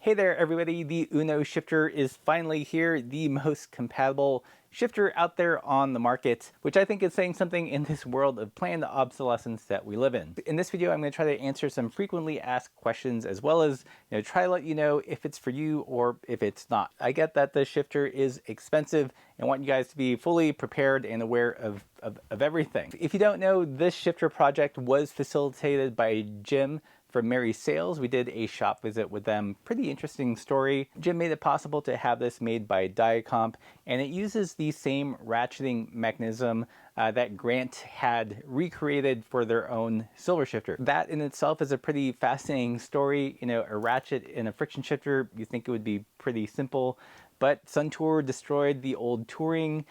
Hey there everybody, the Uno shifter is finally here, the most compatible shifter out there on the market, which I think is saying something in this world of planned obsolescence that we live in. In this video, I'm going to try to answer some frequently asked questions as well as try to let you know if it's for you or if it's not. I get that the shifter is expensive and want you guys to be fully prepared and aware of everything. If you don't know, this shifter project was facilitated by Jim from Merry Sales. We did a shop visit with them. Pretty interesting story. Jim made it possible to have this made by Diacomp, and it uses the same ratcheting mechanism that Grant had recreated for their own silver shifter. That in itself is a pretty fascinating story. You know, a ratchet in a friction shifter, you think it would be pretty simple, but Suntour destroyed the old Touring.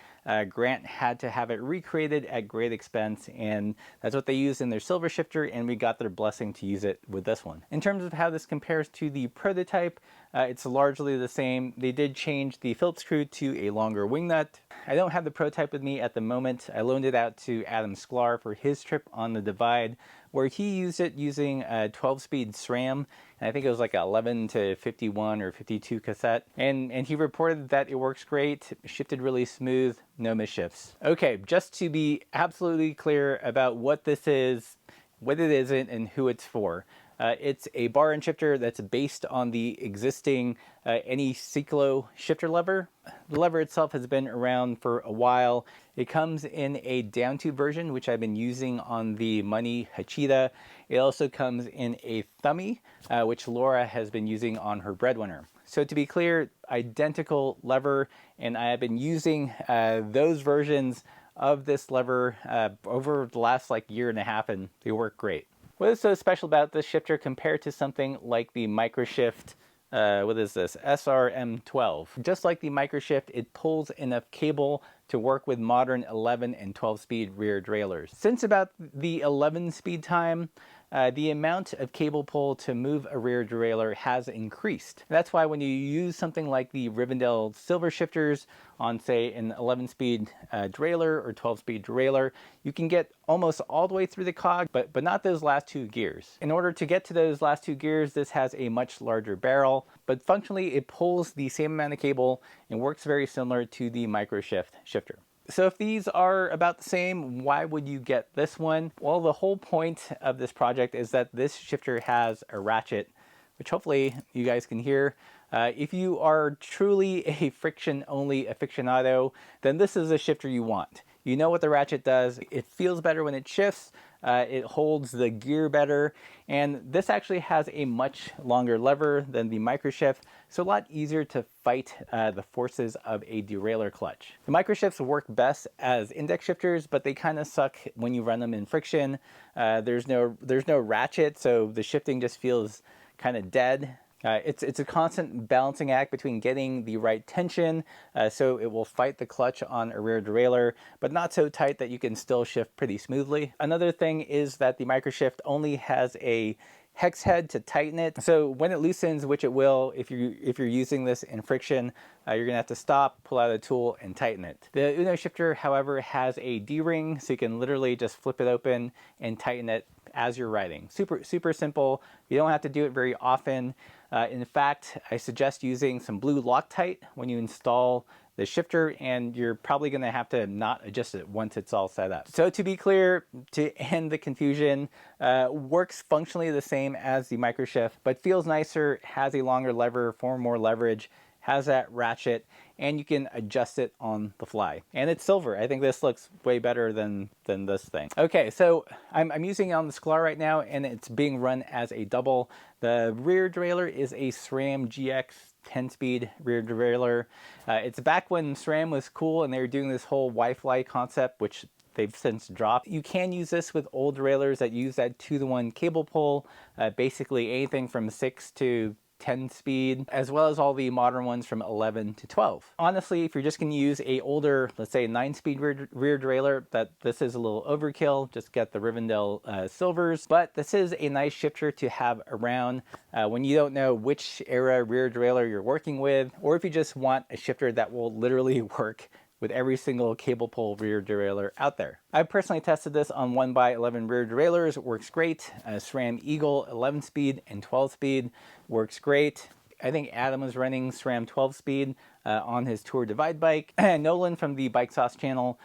Grant had to have it recreated at great expense, and that's what they used in their silver shifter, and we got their blessing to use it with this one. In terms of how this compares to the prototype, it's largely the same. They did change the Phillips screw to a longer wing nut. I don't have the prototype with me at the moment. I loaned it out to Adam Sklar for his trip on the Divide, where he used it using a 12-speed SRAM, and I think it was like an 11 to 51 or 52 cassette. And he reported that it works great, shifted really smooth, no misshifts. Okay, just to be absolutely clear about what this is, what it isn't, and who it's for. It's a bar end shifter that's based on the existing Any-Ciclo shifter lever. The lever itself has been around for a while. It comes in a down tube version, which I've been using on the Money Hachita. It also comes in a Thummy, which Laura has been using on her Breadwinner. So to be clear, identical lever, and I have been using those versions of this lever over the last year and a half, and they work great. What is so special about this shifter compared to something like the Microshift, what is this, SRM12? Just like the Microshift, it pulls enough cable to work with modern 11 and 12 speed rear derailleurs. Since about the 11 speed time, the amount of cable pull to move a rear derailleur has increased. That's why when you use something like the Rivendell silver shifters on, say, an 11-speed derailleur or 12-speed derailleur, you can get almost all the way through the cog, but not those last two gears. In order to get to those last two gears, this has a much larger barrel, but functionally it pulls the same amount of cable and works very similar to the Microshift shifter. So if these are about the same, why would you get this one? Well, the whole point of this project is that this shifter has a ratchet, which hopefully you guys can hear. If you are truly a friction-only aficionado, then this is a shifter you want. You know what the ratchet does. It feels better when it shifts. It holds the gear better, and this actually has a much longer lever than the Microshift, so a lot easier to fight the forces of a derailleur clutch. The Microshifts work best as index shifters, but they kind of suck when you run them in friction. There's no ratchet, so the shifting just feels kind of dead. It's a constant balancing act between getting the right tension so it will fight the clutch on a rear derailleur, but not so tight that you can still shift pretty smoothly. Another thing is that the Microshift only has a hex head to tighten it. So when it loosens, which it will, if you're using this in friction, you're gonna have to stop, pull out a tool, and tighten it. The Uno shifter, however, has a D-ring, so you can literally just flip it open and tighten it as you're riding. Super simple. You don't have to do it very often. In fact, I suggest using some blue Loctite when you install the shifter, and you're probably going to have to not adjust it once it's all set up. So to be clear, to end the confusion, works functionally the same as the Microshift, but feels nicer, has a longer lever for more leverage, has that ratchet, and you can adjust it on the fly. And it's silver. I think this looks way better than this thing. Okay, so I'm using it on the Sklar right now, and it's being run as a double. The rear derailleur is a SRAM GX 10-speed rear derailleur. It's back when SRAM was cool and they were doing this whole Wi-Fi concept, which they've since dropped. You can use this with old derailleurs that use that 2-to-1 cable pull, basically anything from 6 to 10 speed, as well as all the modern ones from 11 to 12. Honestly, if you're just going to use a older, let's say 9-speed rear derailleur, this is a little overkill. Just get the Rivendell silvers, but this is a nice shifter to have around when you don't know which era rear derailleur you're working with, or if you just want a shifter that will literally work with every single cable pull rear derailleur out there. I've personally tested this on 1x11 rear derailleurs. It works great. SRAM Eagle 11 speed and 12 speed works great. I think Adam was running SRAM 12-speed on his Tour Divide bike. Nolan from the Bike Sauce channel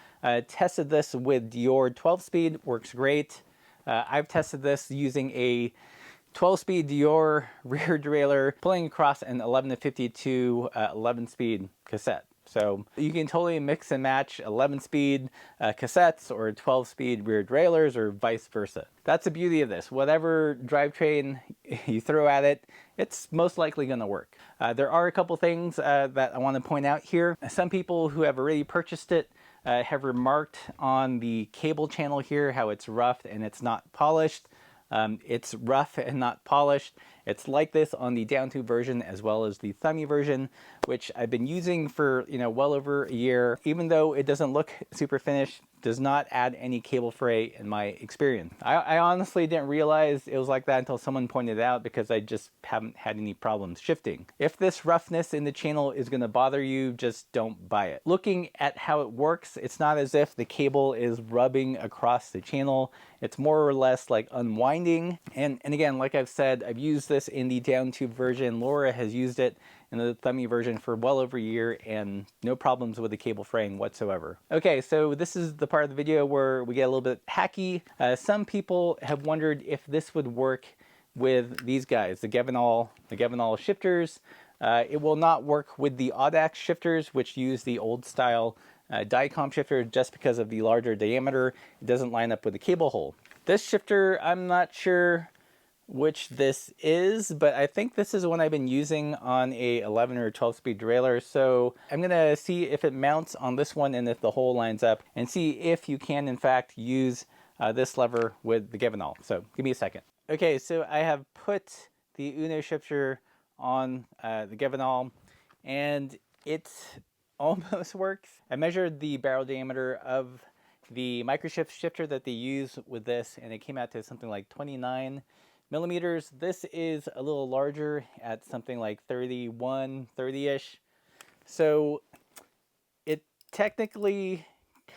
tested this with Dior 12-speed, works great. I've tested this using a 12-speed Dior rear derailleur pulling across an 11 to 52 11-speed cassette. So you can totally mix and match 11-speed cassettes or 12-speed rear derailleurs or vice versa. That's the beauty of this. Whatever drivetrain you throw at it, it's most likely going to work. There are a couple things that I want to point out here. Some people who have already purchased it have remarked on the cable channel here how it's rough and it's not polished. It's rough and not polished. It's like this on the down tube version as well as the thummy version, which I've been using for, well over a year. Even though it doesn't look super finished, does not add any cable fray in my experience. I honestly didn't realize it was like that until someone pointed it out, because I just haven't had any problems shifting. If this roughness in the channel is going to bother you, just don't buy it. Looking at how it works, it's not as if the cable is rubbing across the channel. It's more or less like unwinding. And again, like I've said, I've used this in the down tube version. Laura has used it in the thummy version for well over a year and no problems with the cable fraying whatsoever. Okay, so this is the part of the video where we get a little bit hacky. Some people have wondered if this would work with these guys, the Gevinal shifters. It will not work with the Audax shifters, which use the old style Dicom shifter just because of the larger diameter. It doesn't line up with the cable hole. This shifter, I'm not sure which this is, but I think this is one I've been using on a 11 or 12 speed derailleur. So I'm gonna see if it mounts on this one and if the hole lines up, and see if you can in fact use this lever with the Gevinal. So give me a second. Okay, so I have put the Uno shifter on the Gevinal and it almost works. I measured the barrel diameter of the microshift shifter that they use with this, and it came out to something like 29 millimeters. This is a little larger at something like 31, 30-ish. So it technically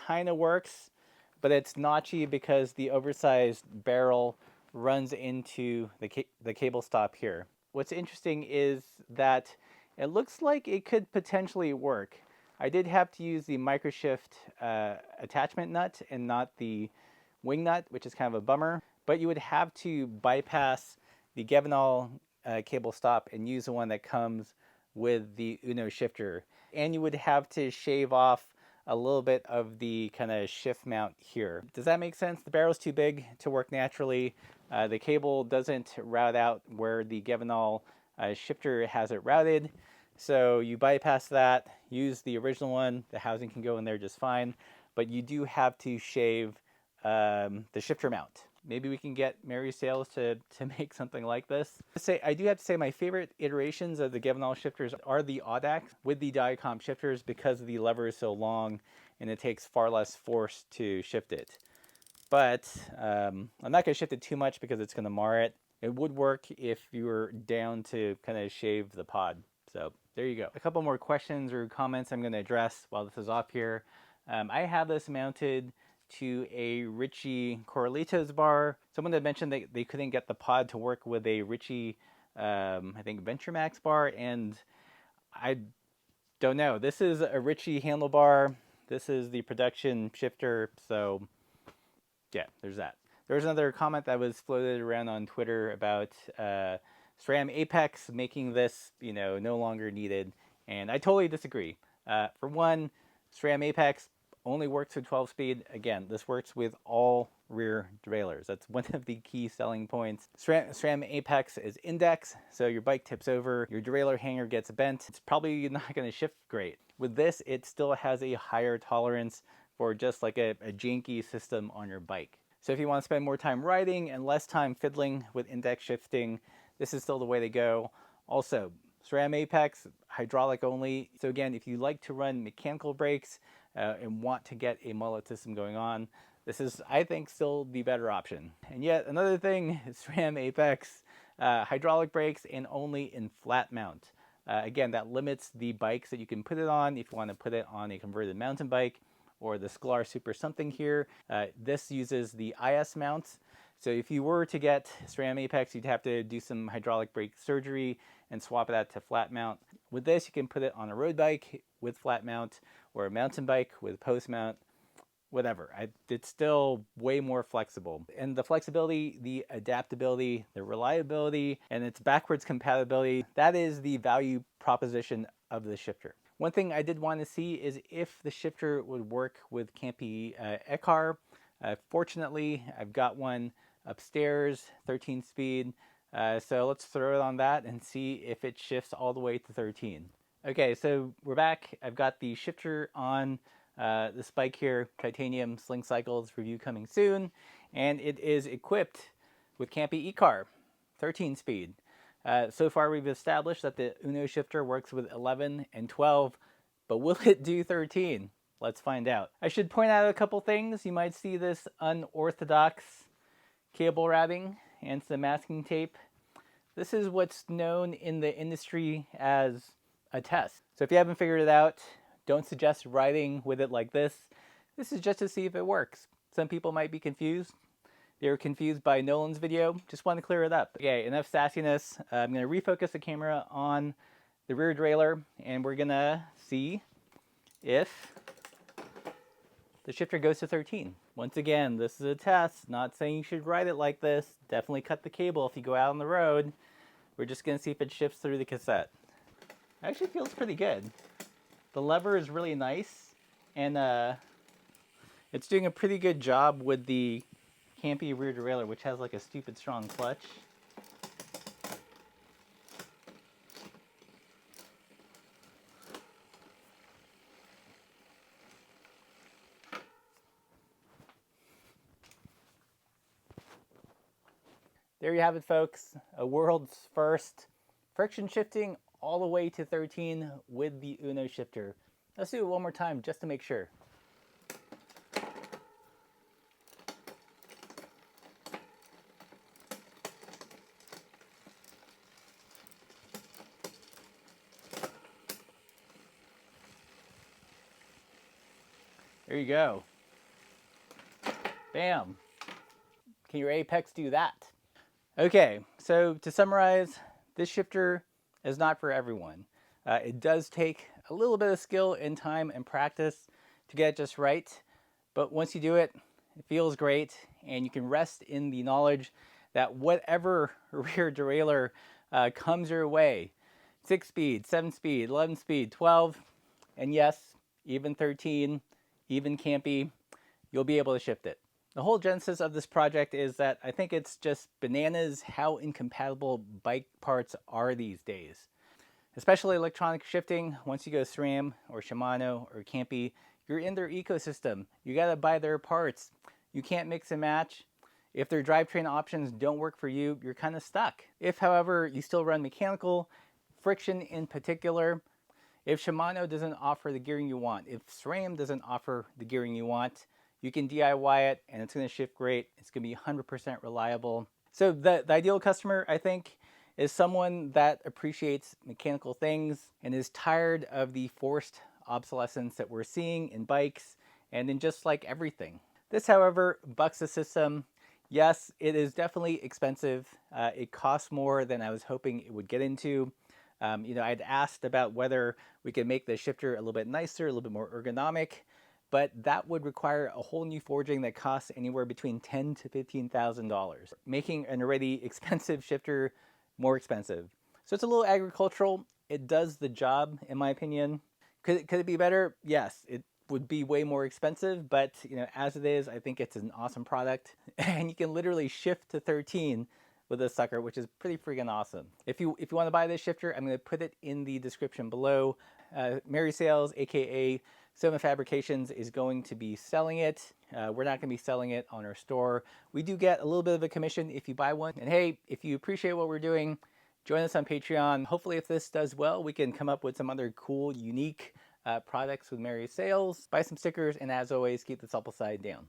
kind of works, but it's notchy because the oversized barrel runs into the cable stop here. What's interesting is that it looks like it could potentially work. I did have to use the microshift attachment nut and not the wing nut, which is kind of a bummer. But you would have to bypass the Gevinal cable stop and use the one that comes with the Uno shifter. And you would have to shave off a little bit of the kind of shift mount here. Does that make sense? The barrel's too big to work naturally. The cable doesn't route out where the Gevinal shifter has it routed. So you bypass that, use the original one. The housing can go in there just fine. But you do have to shave the shifter mount. Maybe we can get Mary Sales to make something like this. I do have to say my favorite iterations of the Gevinal shifters are the Audax with the Dicom shifters, because the lever is so long and it takes far less force to shift it. But I'm not going to shift it too much because it's going to mar it. It would work if you were down to kind of shave the pod. So there you go. A couple more questions or comments I'm going to address while this is off here. I have this mounted to a Ritchey Corralitos bar. Someone had mentioned that they couldn't get the pod to work with a Ritchey, I think VentureMax bar, and I don't know. This is a Ritchey handlebar. This is the production shifter, so yeah, there's that. There was another comment that was floated around on Twitter about SRAM Apex making this, no longer needed, and I totally disagree. For one, SRAM Apex only works with 12 speed. Again, this works with all rear derailleurs. That's one of the key selling points. SRAM Apex is index, so your bike tips over, your derailleur hanger gets bent. It's probably not going to shift great. With this, it still has a higher tolerance for just like a janky system on your bike. So if you want to spend more time riding and less time fiddling with index shifting, this is still the way to go. Also, SRAM Apex, hydraulic only. So again, if you like to run mechanical brakes and want to get a mullet system going on, this is, I think, still the better option. And yet another thing, SRAM Apex, hydraulic brakes and only in flat mount. Again, that limits the bikes that you can put it on if you want to put it on a converted mountain bike or the Sklar Super something here. This uses the IS mounts. So if you were to get SRAM Apex, you'd have to do some hydraulic brake surgery and swap it out to flat mount. With this, you can put it on a road bike with flat mount or a mountain bike with post mount, whatever. It's still way more flexible. And the flexibility, the adaptability, the reliability, and its backwards compatibility, that is the value proposition of the shifter. One thing I did want to see is if the shifter would work with Campy Ekar. Fortunately, I've got one upstairs, 13 speed. So let's throw it on that and see if it shifts all the way to 13. Okay, so we're back. I've got the shifter on this bike here, Titanium Sling Cycles review coming soon, and it is equipped with Campy Ekar, 13 speed. So far we've established that the Uno shifter works with 11 and 12, but will it do 13? Let's find out. I should point out a couple things. You might see this unorthodox cable routing and some masking tape. This is what's known in the industry as a test. So if you haven't figured it out, don't suggest riding with it like this. This is just to see if it works. Some people might be confused. They were confused by Nolan's video. Just want to clear it up. Okay, enough sassiness. I'm going to refocus the camera on the rear derailleur, and we're going to see if the shifter goes to 13. Once again, this is a test. Not saying you should ride it like this. Definitely cut the cable if you go out on the road. We're just going to see if it shifts through the cassette. It actually feels pretty good. The lever is really nice, and it's doing a pretty good job with the Campy rear derailleur, which has like a stupid strong clutch. There you have it, folks. A world's first friction shifting all the way to 13 with the Uno shifter. Let's do it one more time just to make sure. There you go. Bam. Can your Apex do that? Okay, so to summarize, this shifter is not for everyone. It does take a little bit of skill and time and practice to get it just right, but once you do it, it feels great, and you can rest in the knowledge that whatever rear derailleur comes your way, 6 speed, 7 speed, 11 speed, 12, and yes, even 13, even Campy, you'll be able to shift it. The whole genesis of this project is that I think it's just bananas how incompatible bike parts are these days. Especially electronic shifting. Once you go SRAM or Shimano or Campy, you're in their ecosystem. You gotta buy their parts. You can't mix and match. If their drivetrain options don't work for you, you're kind of stuck. If, however, you still run mechanical, friction in particular, if Shimano doesn't offer the gearing you want, if SRAM doesn't offer the gearing you want, you can DIY it and it's going to shift great. It's going to be 100% reliable. So the ideal customer, I think, is someone that appreciates mechanical things and is tired of the forced obsolescence that we're seeing in bikes and in just like everything. This, however, bucks the system. Yes, it is definitely expensive. It costs more than I was hoping it would get into. I'd asked about whether we could make the shifter a little bit nicer, a little bit more ergonomic, but that would require a whole new forging that costs anywhere between $10,000 to $15,000, making an already expensive shifter more expensive. So it's a little agricultural. It does the job, in my opinion. Could it be better? Yes, it would be way more expensive, but as it is, I think it's an awesome product. And you can literally shift to 13 with this sucker, which is pretty freaking awesome. If you want to buy this shifter, I'm going to put it in the description below. Mary Sales, aka Soma Fabrications, is going to be selling it. We're not going to be selling it on our store. We do get a little bit of a commission if you buy one. And hey, if you appreciate what we're doing, join us on Patreon. Hopefully, if this does well, we can come up with some other cool, unique products with Mary Sales. Buy some stickers, and as always, keep the supple side down.